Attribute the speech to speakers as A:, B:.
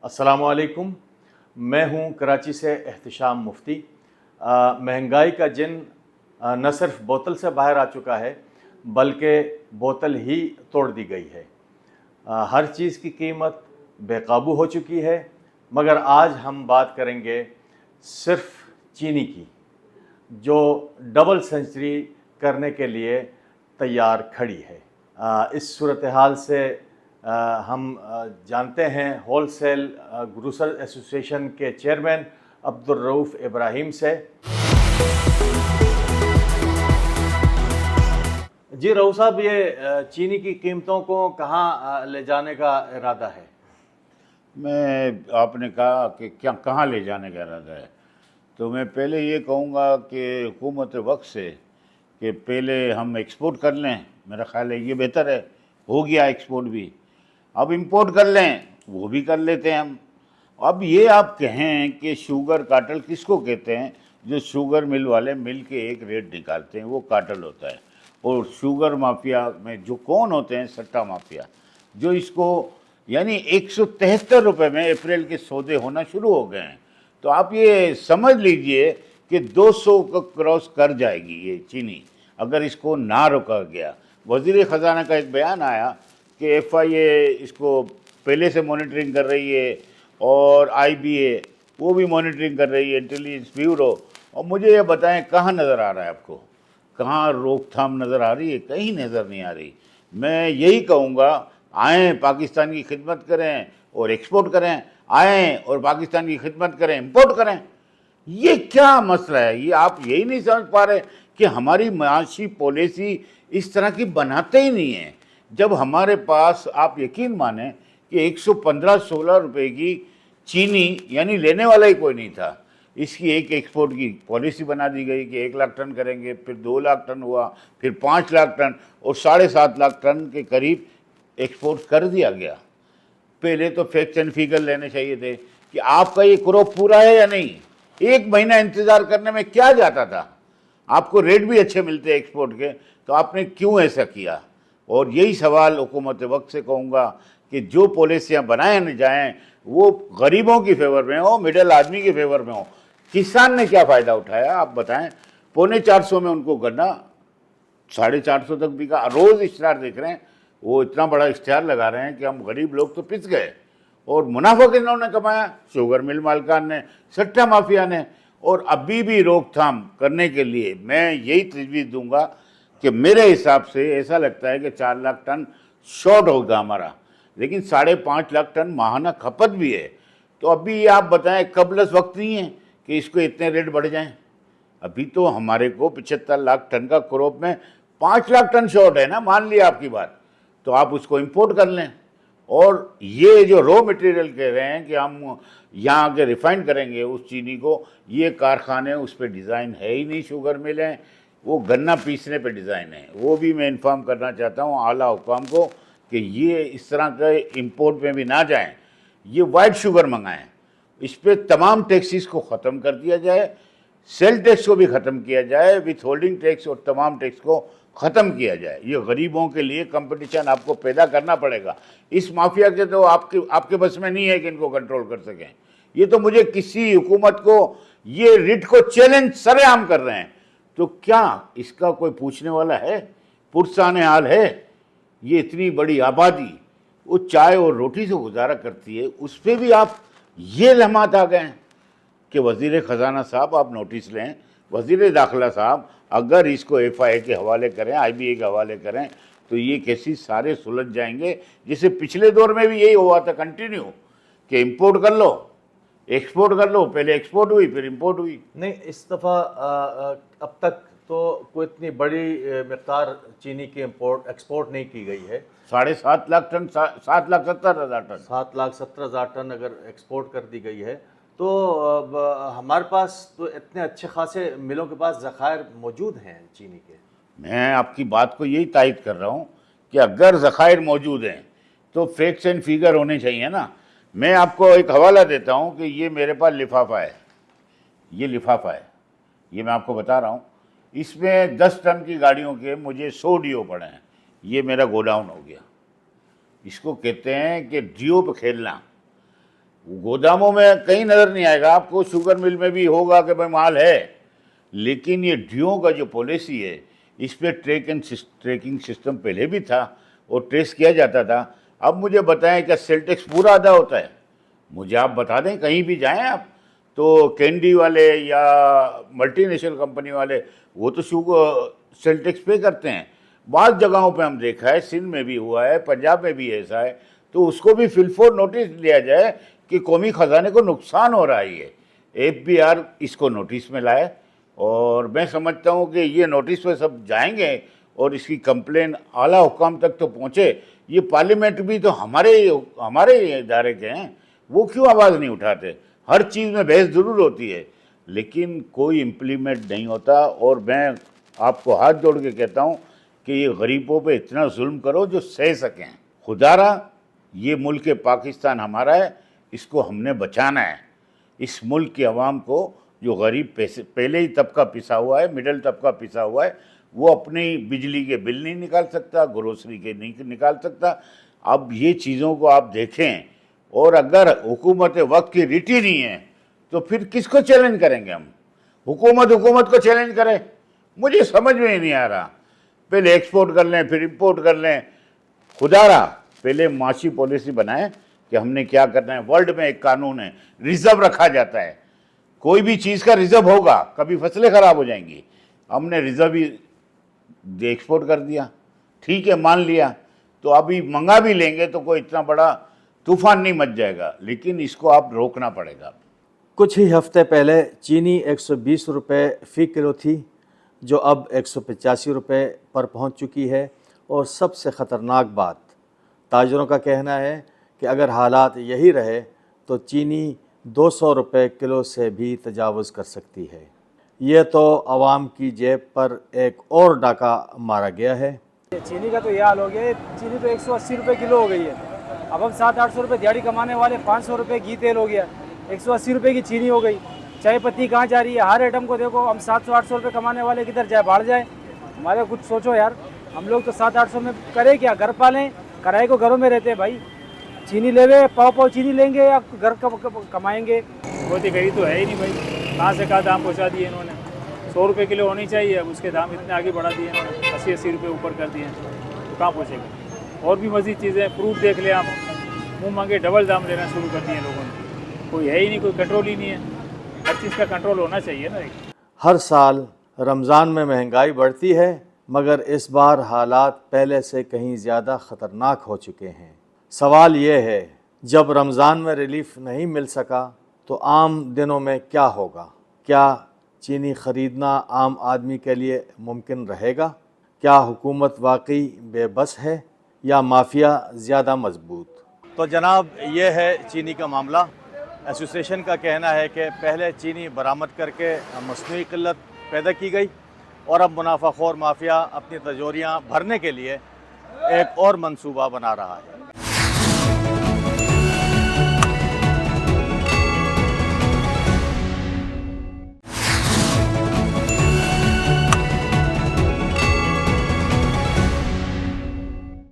A: अस्सलामुअलैकुम। मैं हूं कराची से एहतिशाम मुफ्ती। महंगाई का जिन न सिर्फ बोतल से बाहर आ चुका है बल्कि बोतल ही तोड़ दी गई है। हर चीज़ की कीमत बेकाबू हो चुकी है, मगर आज हम बात करेंगे सिर्फ चीनी की, जो डबल सेंचुरी करने के लिए तैयार खड़ी है। इस सूरत हाल से हम जानते हैं होलसेल ग्रोसर एसोसिएशन के चेयरमैन अब्दुल रऊफ़ इब्राहिम से। जी रऊफ़ साहब, ये चीनी की कीमतों को कहाँ ले जाने का इरादा है?
B: आपने कहा कि क्या कहाँ ले जाने का इरादा है, तो मैं पहले ये कहूँगा कि हुकूमत वक्त से कि पहले हम एक्सपोर्ट कर लें। मेरा ख्याल है ये बेहतर है। हो गया एक्सपोर्ट भी, अब इंपोर्ट कर लें, वो भी कर लेते हैं हम। अब ये आप कहें कि शुगर कार्टेल किसको कहते हैं? जो शुगर मिल वाले मिल के एक रेट निकालते हैं, वो कार्टेल होता है। और शुगर माफिया में जो कौन होते हैं? सट्टा माफिया, जो इसको यानी 173 रुपये में अप्रैल के सौदे होना शुरू हो गए हैं। तो आप ये समझ लीजिए कि 200 को क्रॉस कर जाएगी ये चीनी अगर इसको ना रोका गया। वज़ीर ख़जाना का एक बयान आया कि FIA इसको पहले से मॉनिटरिंग कर रही है और IBA वो भी मॉनिटरिंग कर रही है, इंटेलिजेंस ब्यूरो। और मुझे ये बताएं कहाँ नज़र आ रहा है आपको? कहाँ रोकथाम नज़र आ रही है? कहीं नज़र नहीं आ रही। मैं यही कहूँगा, आएँ पाकिस्तान की खिदमत करें और एक्सपोर्ट करें, आएँ और पाकिस्तान की खिदमत करें, इंपोर्ट करें। ये क्या मसला है? ये आप यही नहीं समझ पा रहे कि हमारी माशी पॉलिसी इस तरह की बनाते ही नहीं है। जब हमारे पास, आप यकीन माने कि 115-16 रुपए की चीनी यानी लेने वाला ही कोई नहीं था, इसकी एक एक्सपोर्ट की पॉलिसी बना दी गई कि 1 लाख टन करेंगे, फिर 2 लाख टन हुआ, फिर 5 लाख टन और 7.5 लाख टन के करीब एक्सपोर्ट कर दिया गया। पहले तो फैक्ट एंड फिगर लेने चाहिए थे कि आपका ये क्रॉप पूरा है या नहीं। 1 महीना इंतज़ार करने में क्या जाता था? आपको रेट भी अच्छे मिलते एक्सपोर्ट के, तो आपने क्यों ऐसा किया? और यही सवाल हुकूमत वक्त से कहूँगा कि जो पॉलिसियाँ बनाए न जाएँ वो गरीबों की फेवर में हो, मिडिल आदमी के फेवर में हो। किसान ने क्या फ़ायदा उठाया आप बताएं? 450 में उनको गन्ना 450 तक बिका। रोज़ इश्तिहार देख रहे हैं, वो इतना बड़ा इश्तिहार लगा रहे हैं कि हम गरीब लोग तो पिस गए। और मुनाफा किन्होंने कमाया? शुगर मिल मालिकान ने, सट्टा माफिया ने। और अभी भी रोकथाम करने के लिए मैं यही तजवीज़ दूंगा कि मेरे हिसाब से ऐसा लगता है कि 4 लाख टन शॉर्ट होगा हमारा, लेकिन 5.5 लाख टन माहाना खपत भी है। तो अभी आप बताएं, कबलस वक्त नहीं है कि इसको इतने रेट बढ़ जाएं। अभी तो हमारे को 75 लाख टन का क्रॉप में 5 लाख टन शॉर्ट है ना, मान लिया आपकी बात, तो आप उसको इंपोर्ट कर लें। और ये जो रॉ मटेरियल कह रहे हैं कि हम यहाँ आके रिफाइंड करेंगे उस चीनी को, ये कारखाने उस पर डिज़ाइन है ही नहीं। शुगर मिलें वो गन्ना पीसने पे डिज़ाइन है। वो भी मैं इन्फॉर्म करना चाहता हूँ आला हुकाम को कि ये इस तरह के इंपोर्ट में भी ना जाएं। ये वाइट शुगर मंगाएं, इस पर तमाम टैक्सेस को ख़त्म कर दिया जाए, सेल टैक्स को भी ख़त्म किया जाए, विथ होल्डिंग टैक्स और तमाम टैक्स को ख़त्म किया जाए। ये गरीबों के लिए कंपटीशन आपको पैदा करना पड़ेगा। इस माफिया के तो आपके बस में नहीं है कि इनको कंट्रोल कर सकें। ये तो मुझे किसी हुकूमत को, ये रिट को चैलेंज सरेआम कर रहे हैं, तो क्या इसका कोई पूछने वाला है? पुरसाने हाल है। ये इतनी बड़ी आबादी वो चाय और रोटी से गुजारा करती है, उस पर भी आप ये लम्हात आ गए हैं कि वज़ीर ख़जाना साहब आप नोटिस लें, वज़ीर दाखिला साहब अगर इसको FIA के हवाले करें, IBA के हवाले करें, तो ये केसेस सारे सुलझ जाएंगे। जैसे पिछले दौर में भी यही हुआ था कंटिन्यू कि इंपोर्ट कर लो, एक्सपोर्ट कर लो। पहले एक्सपोर्ट हुई, फिर इंपोर्ट हुई।
A: नहीं, इस दफ़ा अब तक तो कोई इतनी बड़ी मकदार चीनी की एक्सपोर्ट नहीं की गई है।
B: 7.5 लाख टन, 7,70,000 टन,
A: 7,70,000 टन अगर एक्सपोर्ट कर दी गई है, तो हमारे पास तो इतने अच्छे खासे मिलों के पास ज़खायर मौजूद हैं चीनी के।
B: मैं आपकी बात को यही तायद कर रहा हूँ कि अगर ज़खायर मौजूद हैं तो फैक्ट्स एंड फिगर होने चाहिए ना। मैं आपको एक हवाला देता हूँ कि ये मेरे पास लिफाफा है, ये लिफाफा है, ये मैं आपको बता रहा हूँ। इसमें 10 टन की गाड़ियों के मुझे 100 DO पड़े हैं। ये मेरा गोडाउन हो गया। इसको कहते हैं कि DO पे खेलना। गोदामों में कहीं नज़र नहीं आएगा आपको। शुगर मिल में भी होगा कि भाई माल है, लेकिन ये डीओ का जो पॉलिसी है इस पर ट्रैकिंग सिस्टम पहले भी था और ट्रेस किया जाता था। अब मुझे बताएं क्या सेल टैक्स पूरा अदा होता है? मुझे आप बता दें, कहीं भी जाएं आप तो कैंडी वाले या मल्टीनेशनल कंपनी वाले वो तो शुगर सेल टैक्स पे करते हैं। बाद जगहों पे हम देखा है, सिंध में भी हुआ है, पंजाब में भी ऐसा है, तो उसको भी फिलफोर नोटिस लिया जाए कि कौमी खजाने को नुकसान हो रहा है। ये FBR इसको नोटिस में लाए और मैं समझता हूँ कि ये नोटिस पे सब जाएंगे और इसकी कंप्लेन आला हुकाम तक तो पहुँचे। ये पार्लियामेंट भी तो हमारे इदारे के हैं, वो क्यों आवाज़ नहीं उठाते? हर चीज़ में बहस ज़रूर होती है लेकिन कोई इम्प्लीमेंट नहीं होता। और मैं आपको हाथ जोड़ के कहता हूँ कि ये गरीबों पे इतना जुल्म करो जो सह सकें। खुदारा ये मुल्क पाकिस्तान हमारा है, इसको हमने बचाना है। इस मुल्क के अवाम को जो गरीब पैसे पहले ही तबका पिसा हुआ है, मिडिल तबका पिसा हुआ है, वो अपनी बिजली के बिल नहीं निकाल सकता, ग्रोसरी के नहीं निकाल सकता। अब ये चीज़ों को आप देखें, और अगर हुकूमत वक्त की रीति नहीं है तो फिर किसको चैलेंज करेंगे हम? हुकूमत को चैलेंज करें? मुझे समझ में ही नहीं आ रहा। पहले एक्सपोर्ट कर लें फिर इंपोर्ट कर लें। खुदारा पहले माशी पॉलिसी बनाएं कि हमने क्या करना है। वर्ल्ड में एक कानून है, रिजर्व रखा जाता है। कोई भी चीज़ का रिजर्व होगा, कभी फसलें ख़राब हो जाएंगी। हमने रिजर्व ही एक्सपोर्ट कर दिया, ठीक है, मान लिया, तो अभी मंगा भी लेंगे तो कोई इतना बड़ा तूफान नहीं मच जाएगा, लेकिन इसको आप रोकना पड़ेगा।
A: कुछ ही हफ्ते पहले चीनी 120 रुपये फ़ी किलो थी, जो अब 185 रुपये पर पहुंच चुकी है। और सबसे ख़तरनाक बात, ताजरों का कहना है कि अगर हालात यही रहे तो चीनी 200 रुपये किलो से भी तजावुज़ कर सकती है। ये तो आवाम की जेब पर एक और डाका मारा गया है।
C: चीनी का तो ये हाल हो गया है, चीनी तो 180 रुपये किलो हो गई है। अब हम 700-800 रुपये दिहाड़ी कमाने वाले 500 रुपये घी तेल हो गया, 180 रुपये की चीनी हो गई। चाय पत्ती कहाँ जा रही है? हर आइटम को देखो, हम 700-800 रुपये कमाने वाले किधर जाए, बाढ़ जाए। हमारे कुछ सोचो यार, हम लोग तो 700-800 में करें क्या? घर पालें, किराए को घरों में रहते हैं भाई। चीनी लेवे, पाव चीनी लेंगे या घर कमाएंगे?
D: बहुत ही गरीब तो है ही नहीं भाई, कहाँ से कहाँ दाम पहुँचा दिए इन्होंने। 100 रुपये किलो होनी चाहिए, अब उसके दाम इतने आगे बढ़ा दिए इन्होंने, 80-80 रुपये ऊपर कर दिए, तो कहाँ पहुँचेगा? और भी मज़ीद चीज़ें, फ्रूट देख ले आप, मुँह मांगे डबल दाम लेना शुरू कर दिए लोगों ने। कोई है ही नहीं, कोई कंट्रोल ही नहीं है। हर चीज़ का कंट्रोल होना चाहिए ना।
A: हर साल रमज़ान में महंगाई बढ़ती है, मगर इस बार हालात पहले से कहीं ज़्यादा ख़तरनाक हो चुके हैं। सवाल ये है, जब रमज़ान में रिलीफ नहीं मिल सका तो आम दिनों में क्या होगा? क्या चीनी ख़रीदना आम आदमी के लिए मुमकिन रहेगा? क्या हुकूमत वाकई बेबस है या माफिया ज़्यादा मजबूत? तो जनाब, ये है चीनी का मामला। एसोसिएशन का कहना है कि पहले चीनी बरामद करके मसनूई किल्लत पैदा की गई और अब मुनाफाखोर माफिया अपनी तिजोरियाँ भरने के लिए एक और मंसूबा बना रहा है।